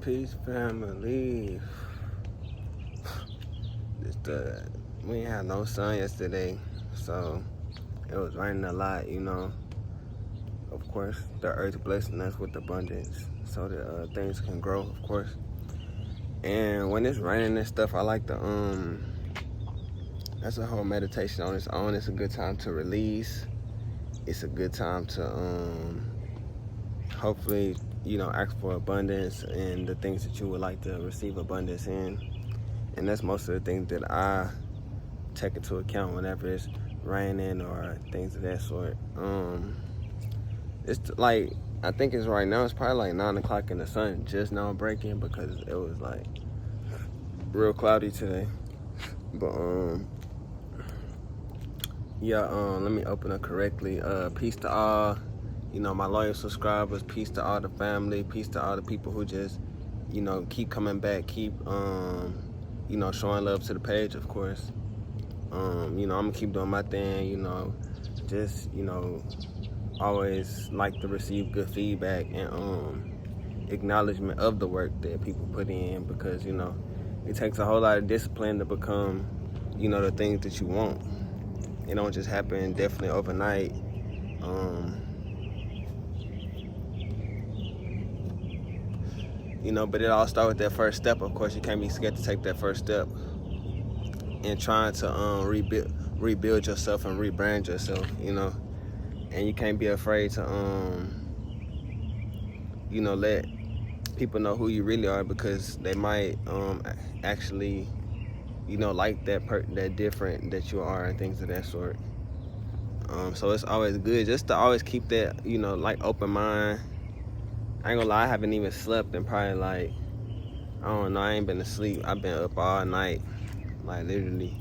Peace, family. We ain't had no sun yesterday, so it was raining a lot. Of course, the earth blessing us with abundance so that things can grow, of course. And when it's raining and stuff, I like to, that's a whole meditation on its own. It's a good time to release. It's a good time to, hopefully, ask for abundance and the things that you would like to receive abundance in. And that's most of the things that I take into account whenever it's raining or things of that sort. It's like, I think it's right now, it's probably like 9 o'clock and the sun just now breaking because it was like real cloudy today. But let me open up correctly. Peace to all, my loyal subscribers. Peace to all the family. Peace to all the people who just, keep coming back, keep showing love to the page, of course. I'm gonna keep doing my thing, just, always like to receive good feedback and acknowledgement of the work that people put in because, it takes a whole lot of discipline to become, the things that you want. It don't just happen definitely overnight. But it all starts with that first step. Of course, you can't be scared to take that first step and trying to rebuild yourself and rebrand yourself, and you can't be afraid to let people know who you really are because they might actually like that different that you are and things of that sort. So it's always good just to always keep that like open mind. I ain't gonna lie, I haven't even slept in probably like, I don't know, I ain't been asleep. I've been up all night, like literally.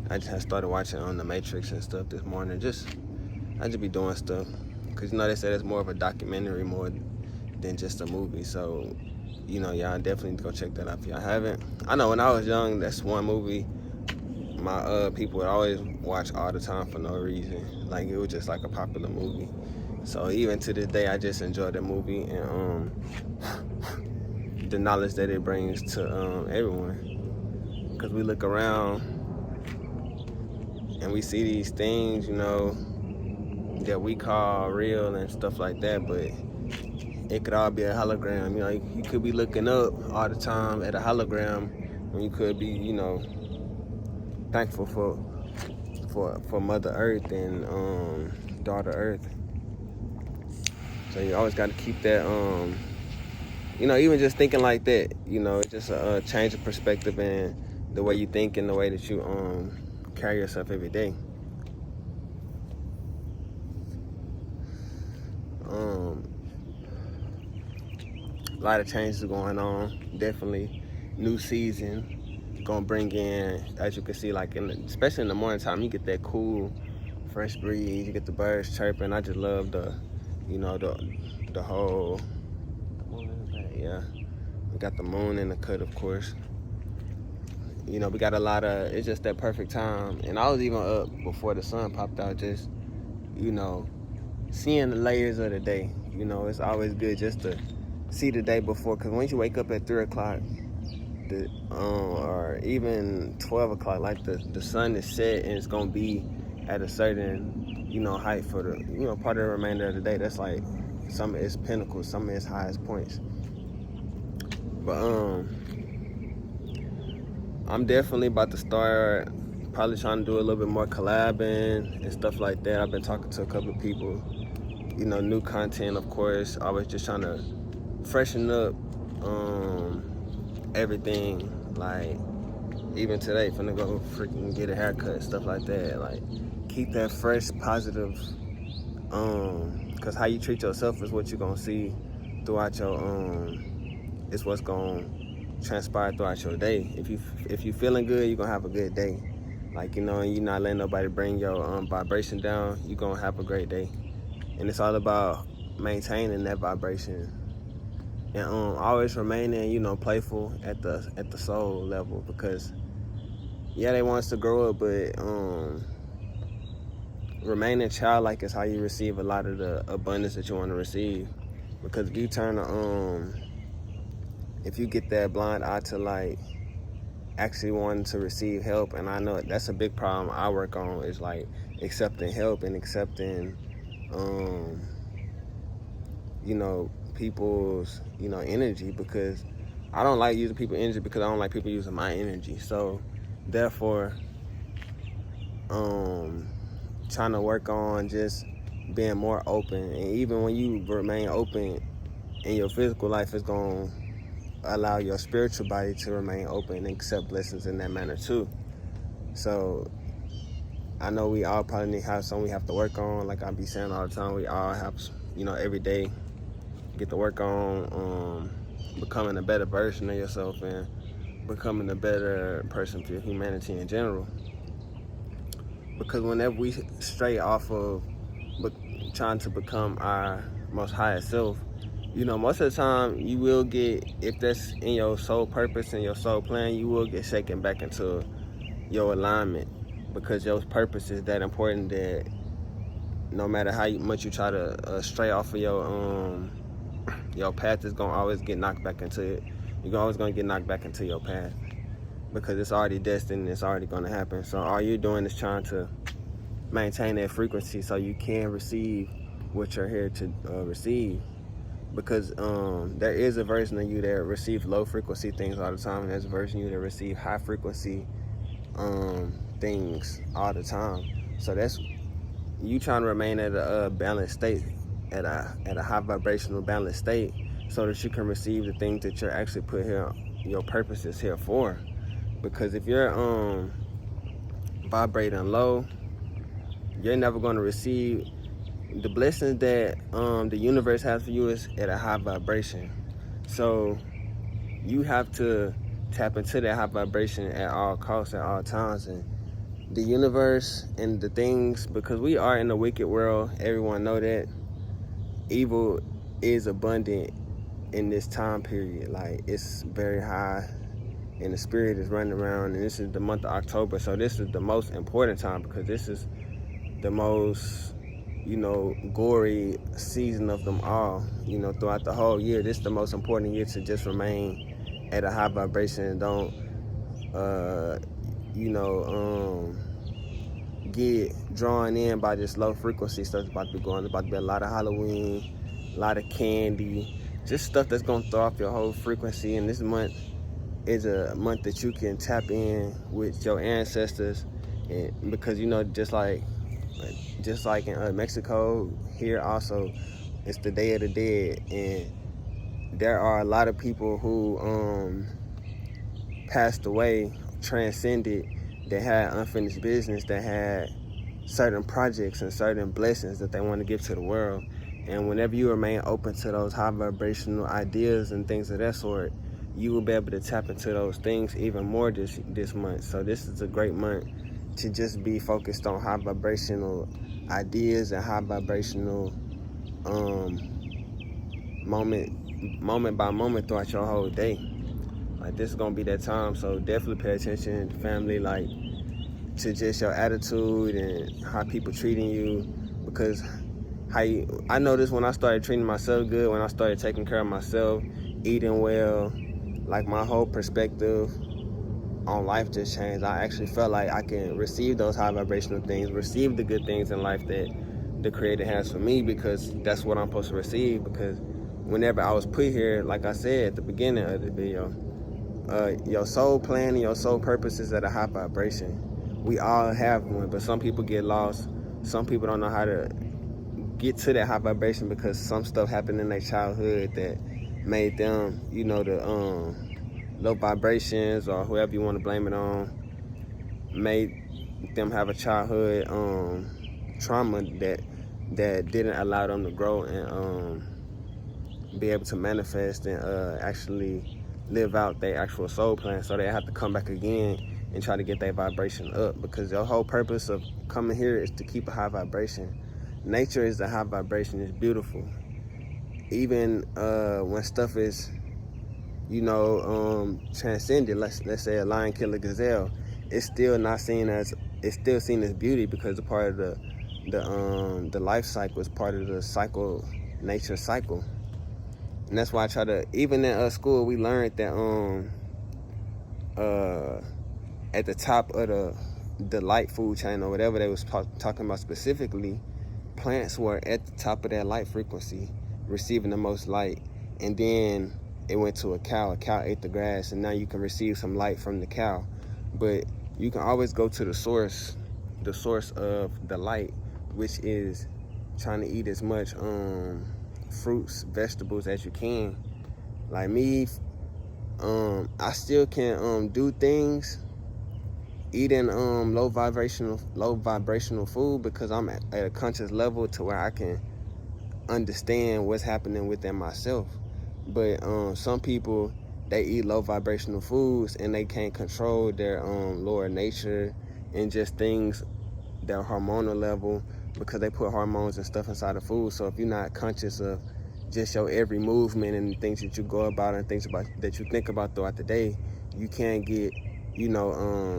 I just started watching on The Matrix and stuff this morning. I just be doing stuff. Cause they said it's more of a documentary more than just a movie. So, y'all definitely need to go check that out if y'all haven't. I know when I was young, that's one movie my people would always watch all the time for no reason. Like it was just like a popular movie. So even to this day, I just enjoy the movie and the knowledge that it brings to everyone. Because we look around and we see these things, that we call real and stuff like that, but it could all be a hologram. You could be looking up all the time at a hologram when you could be, thankful for Mother Earth and Daughter Earth. So you always got to keep that, even just thinking like that, it's just a change of perspective and the way you think and the way that you carry yourself every day. A lot of changes going on. Definitely new season gonna bring in, as you can see, like especially in the morning time, you get that cool, fresh breeze. You get the birds chirping. I just love the whole. Yeah, we got the moon in the cut, of course. We got a lot of. It's just that perfect time, and I was even up before the sun popped out, just seeing the layers of the day. It's always good just to see the day before, because once you wake up at 3 o'clock, or even 12 o'clock, like the sun is set and it's gonna be at a certain height for the part of the remainder of the day. That's like some of its pinnacles, some of its highest points. But I'm definitely about to start probably trying to do a little bit more collabing and stuff like that. I've been talking to a couple of people, new content, of course. I was just trying to freshen up everything. Like even today, finna go freaking get a haircut, stuff like that. Like keep that fresh, positive, cause how you treat yourself is what you're gonna see throughout your it's what's gonna transpire throughout your day. If you feeling good, you're gonna have a good day. Like and you're not letting nobody bring your vibration down, you're gonna have a great day. And it's all about maintaining that vibration and always remaining playful at the soul level, because they want us to grow up, but remaining childlike is how you receive a lot of the abundance that you want to receive. Because if you turn if you get that blind eye to like actually wanting to receive help, and I know that's a big problem I work on, is like accepting help and accepting people's energy, because I don't like using people's energy because I don't like people using my energy. So therefore, trying to work on just being more open, and even when you remain open in your physical life, it's going to allow your spiritual body to remain open and accept blessings in that manner too. So I know we all probably have something we have to work on. Like I be saying all the time, we all have, every day get to work on becoming a better version of yourself and becoming a better person for humanity in general. Because whenever we stray off of trying to become our most highest self, most of the time you will get, if that's in your soul purpose and your soul plan, you will get shaken back into your alignment, because your purpose is that important that no matter how much you try to stray off of your path, is gonna always get knocked back into it. You're always gonna get knocked back into your path because it's already destined and it's already gonna happen. So all you're doing is trying to maintain that frequency so you can receive what you're here to receive. Because there is a version of you that receives low frequency things all the time, and there's a version of you that receives high frequency things all the time. So that's you trying to remain at a balanced state, at a high vibrational balanced state, so that you can receive the things that you're actually put here, your purpose is here for. Because if you're vibrating low, you're never going to receive the blessings that the universe has for you. Is at a high vibration. So you have to tap into that high vibration at all costs, at all times. And the universe and the things, because we are in a wicked world, everyone know that evil is abundant in this time period. Like, it's very high, and the spirit is running around, and this is the month of October. So this is the most important time, because this is the most gory season of them all. Throughout the whole year, this is the most important year to just remain at a high vibration and don't get drawn in by this low frequency stuff that's about to be going. There's about to be a lot of Halloween, a lot of candy, just stuff that's gonna throw off your whole frequency. And this month is a month that you can tap in with your ancestors, and because just like in Mexico, here also, it's the Day of the Dead, and there are a lot of people who passed away, transcended, that had unfinished business, that had certain projects and certain blessings that they want to give to the world. And whenever you remain open to those high vibrational ideas and things of that sort, you will be able to tap into those things even more this month. So this is a great month to just be focused on high vibrational ideas and high vibrational moment by moment throughout your whole day. Like, this is gonna be that time. So definitely pay attention, family, like, to just your attitude and how people treating you. Because I noticed when I started treating myself good, when I started taking care of myself, eating well, like, my whole perspective on life just changed. I actually felt like I can receive those high vibrational things, receive the good things in life that the Creator has for me, because that's what I'm supposed to receive. Because whenever I was put here, like I said at the beginning of the video, your soul plan and your soul purpose is at a high vibration. We all have one, but some people get lost. Some people don't know how to get to that high vibration because some stuff happened in their childhood that made them, the low vibrations, or whoever you want to blame it on, made them have a childhood trauma that didn't allow them to grow and be able to manifest and actually live out their actual soul plan. So they have to come back again and try to get their vibration up, because the whole purpose of coming here is to keep a high vibration. Nature is a high vibration. It's beautiful. Even when stuff is transcended, let's say a lion kill a gazelle, it's still seen as beauty, because a part of the life cycle is part of the cycle, nature cycle. And that's why I try to, even in school, we learned that at the top of the light food chain or whatever they was talking about specifically, plants were at the top of that light frequency, receiving the most light. And then it went to a cow ate the grass, and now you can receive some light from the cow. But you can always go to the source of the light, which is trying to eat as much fruits, vegetables as you can. Like me, I still can do things eating low vibrational food, because I'm at a conscious level to where I can understand what's happening within myself. But some people, they eat low vibrational foods and they can't control their lower nature and just things, their hormonal level, because they put hormones and stuff inside the food. So if you're not conscious of just your every movement and things that you go about and things about that you think about throughout the day, you can't get,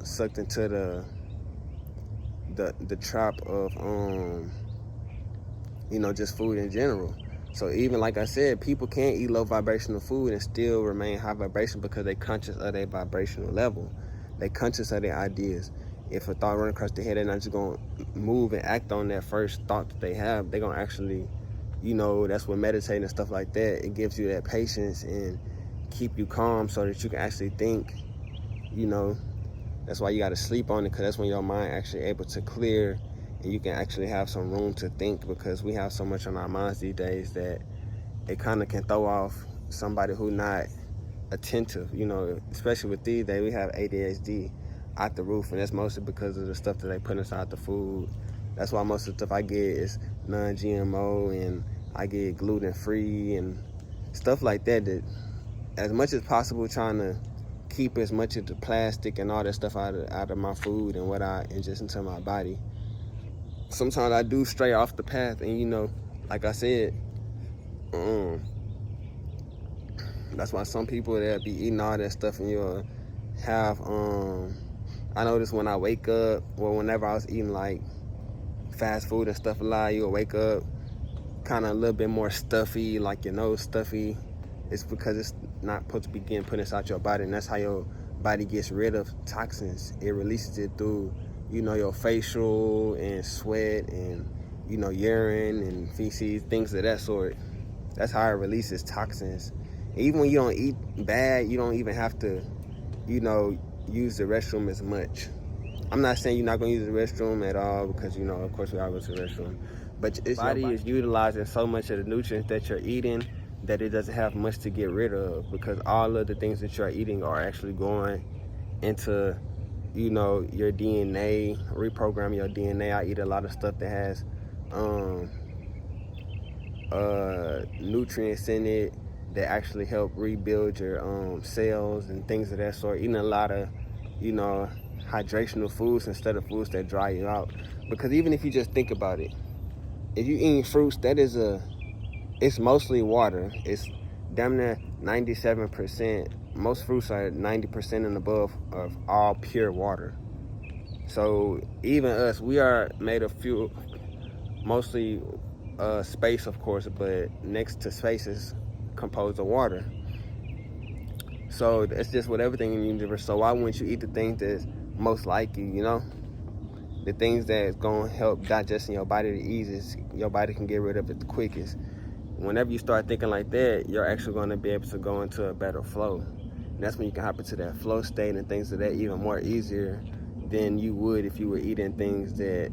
sucked into the trap of just food in general. So even like I said, people can't eat low vibrational food and still remain high vibration, because they conscious of their vibrational level. They conscious of their ideas. If a thought runs across their head, they're not just gonna move and act on that first thought that they have. They're gonna actually, that's what meditating and stuff like that, it gives you that patience and keep you calm so that you can actually think. That's why you got to sleep on it, because that's when your mind actually able to clear and you can actually have some room to think, because we have so much on our minds these days that it kind of can throw off somebody who not attentive, especially with these days. We have ADHD out the roof, and that's mostly because of the stuff that they put inside the food. That's why most of the stuff I get is non-GMO, and I get gluten-free and stuff like that, that as much as possible trying to keep as much of the plastic and all that stuff out of my food and what I ingest into my body. Sometimes I do stray off the path, and like I said, that's why some people that be eating all that stuff, and you'll have I notice when I wake up, or whenever I was eating like fast food and stuff a lot, you'll wake up kind of a little bit more stuffy, like your nose stuffy. It's because it's not supposed to be getting put inside your body, and that's how your body gets rid of toxins. It releases it through, your facial and sweat and, urine and feces, things of that sort. That's how it releases toxins. And even when you don't eat bad, you don't even have to, use the restroom as much. I'm not saying you're not going to use the restroom at all, because, of course we all go to the restroom. But your body is utilizing so much of the nutrients that you're eating that it doesn't have much to get rid of, because all of the things that you're eating are actually going into, your DNA, reprogram your DNA. I eat a lot of stuff that has nutrients in it that actually help rebuild your cells and things of that sort. Eating a lot of, hydrational foods instead of foods that dry you out. Because even if you just think about it, if you eating fruits, it's mostly water. It's damn near 97%. Most fruits are 90% and above of all pure water. So even us, we are made of mostly space, of course, but next to space is composed of water. So it's just with everything in the universe. So why wouldn't you eat the things that's most like you, the things that's going to help digesting your body the easiest, your body can get rid of it the quickest. Whenever you start thinking like that, you're actually going to be able to go into a better flow. And that's when you can hop into that flow state and things of that even more easier than you would if you were eating things that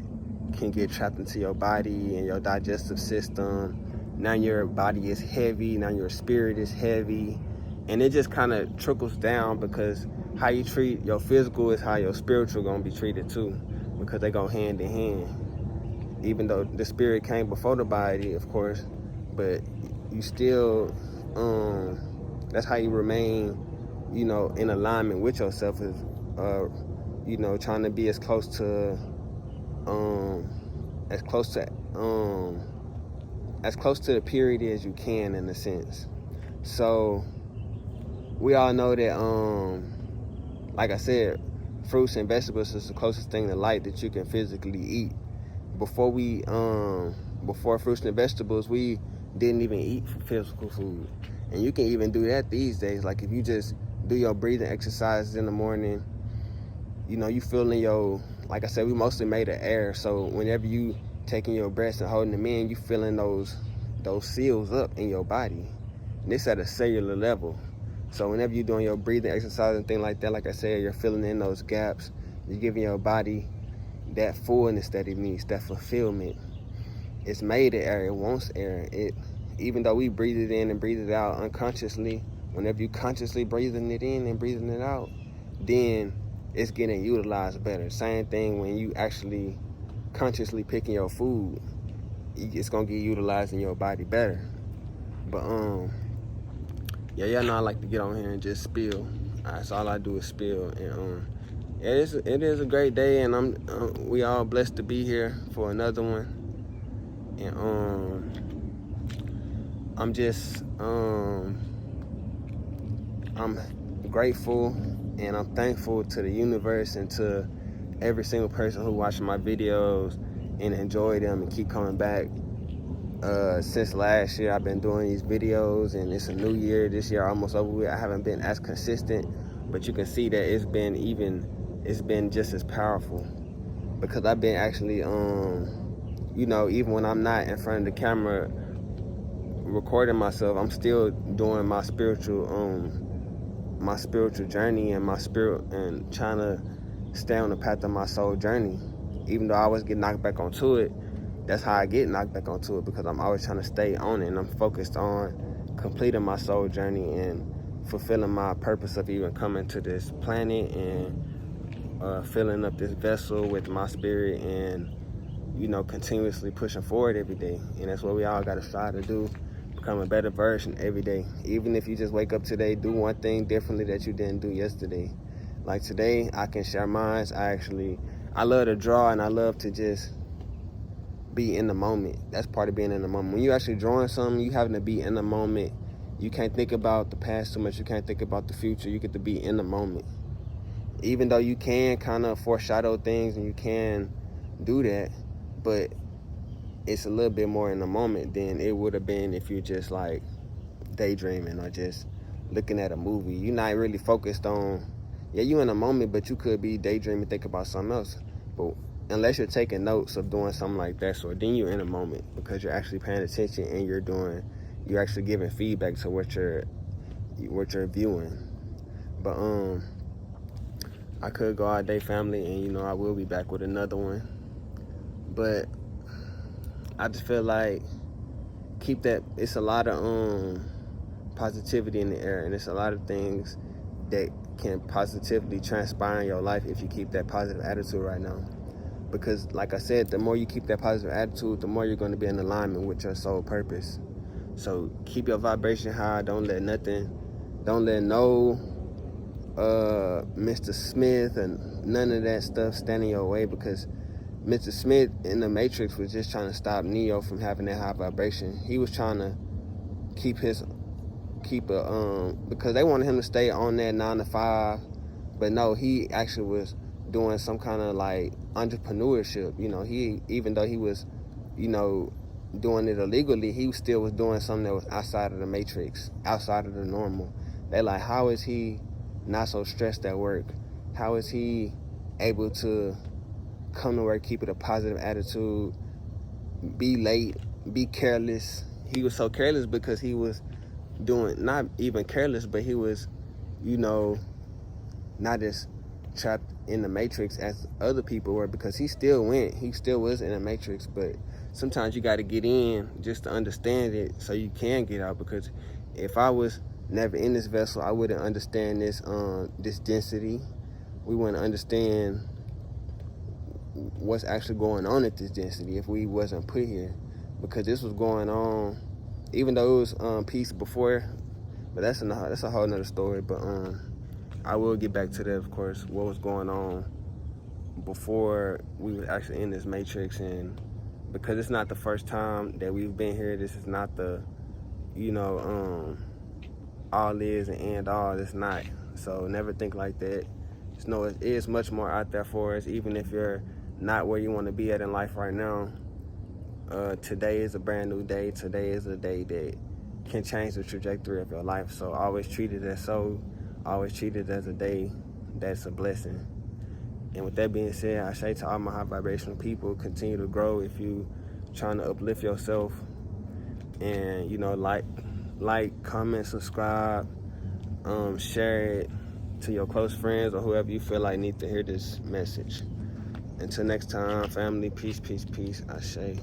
can get trapped into your body and your digestive system. Now your body is heavy, now your spirit is heavy, and it just kind of trickles down, because how you treat your physical is how your spiritual going to be treated too, because they go hand in hand. Even though the spirit came before the body, of course, but you still, that's how you remain, in alignment with yourself, is, trying to be as close to the purity as you can, in a sense. So we all know that, like I said, fruits and vegetables is the closest thing to light that you can physically eat. Before fruits and vegetables, we didn't even eat physical food. And you can even do that these days. Like if you just do your breathing exercises in the morning, you know, you feeling your, like I said, we mostly made of air. So whenever you taking your breaths and holding them in, you feeling those seals up in your body. And this at a cellular level. So whenever you're doing your breathing exercise and things like that, like I said, you're filling in those gaps. You're giving your body that fullness that it needs, that fulfillment. It's made of air. It wants air. Even though we breathe it in and breathe it out unconsciously, whenever you consciously breathing it in and breathing it out, then it's getting utilized better. Same thing when you actually consciously picking your food, it's gonna get utilized in your body better. But yeah, y'all know I like to get on here and just spill. So all I do is spill, and yeah, it is a great day, and we all blessed to be here for another one. And I'm just I'm grateful and I'm thankful to the universe and to every single person who watched my videos and enjoy them and keep coming back. Since last year I've been doing these videos, and it's a new year. This year almost over with. I haven't been as consistent, but you can see that it's been just as powerful, because I've been actually you know, even when I'm not in front of the camera recording myself, I'm still doing my spiritual journey and my spirit, and trying to stay on the path of my soul journey. Even though I always get knocked back onto it, that's how I get knocked back onto it, because I'm always trying to stay on it, and I'm focused on completing my soul journey and fulfilling my purpose of even coming to this planet, and filling up this vessel with my spirit, and, you know, continuously pushing forward every day. And that's what we all got to strive to do, become a better version every day. Even if you just wake up today, do one thing differently that you didn't do yesterday. Like today, I can share mine. I love to draw, and I love to just be in the moment. That's part of being in the moment. When you actually drawing something, you having to be in the moment. You can't think about the past too much. You can't think about the future. You get to be in the moment. Even though you can kind of foreshadow things and you can do that, but it's a little bit more in the moment than it would have been if you're just like daydreaming or just looking at a movie. You're not really focused on, yeah, you in the moment, but you could be daydreaming, think about something else. But unless you're taking notes of doing something like that, so then you're in a moment, because you're actually paying attention and you're actually giving feedback to what you're viewing. But I could go all day, family, and you know I will be back with another one. But I just feel like keep that. It's a lot of positivity in the air, and it's a lot of things that can positively transpire in your life if you keep that positive attitude right now. Because like I said, the more you keep that positive attitude, the more you're going to be in alignment with your soul purpose. So keep your vibration high. Don't let no Mr. Smith and none of that stuff stand in your way, because Mr. Smith in the Matrix was just trying to stop Neo from having that high vibration. He was trying to because they wanted him to stay on that 9 to 5, but no, he actually was doing some kind of like entrepreneurship. You know, even though he was, you know, doing it illegally, he still was doing something that was outside of the Matrix, outside of the normal. They're like, how is he not so stressed at work? How is he able to come to work, keep it a positive attitude, be late, be careless? He was so careless because he was doing, not even careless, but he was, you know, not as trapped in the Matrix as other people were, because he still was in the Matrix. But sometimes you got to get in just to understand it so you can get out. Because if I was never in this vessel, I wouldn't understand this density. We wouldn't understand what's actually going on at this density if we wasn't put here, because this was going on even though it was peace before. But that's a whole nother story. But I will get back to that, of course, what was going on before we were actually in this Matrix. And because it's not the first time that we've been here, this is not the, you know, all is and end all. It's not. So never think like that. Just know it is much more out there for us, even if you're not where you want to be at in life right now. Today is a brand new day. Today is a day that can change the trajectory of your life. So always treat it as so. Always treat it as a day that's a blessing. And with that being said, I say to all my high vibrational people, continue to grow if you trying to uplift yourself. And, you know, like, comment, subscribe, share it to your close friends or whoever you feel like need to hear this message. Until next time, family, peace, peace, peace. I say.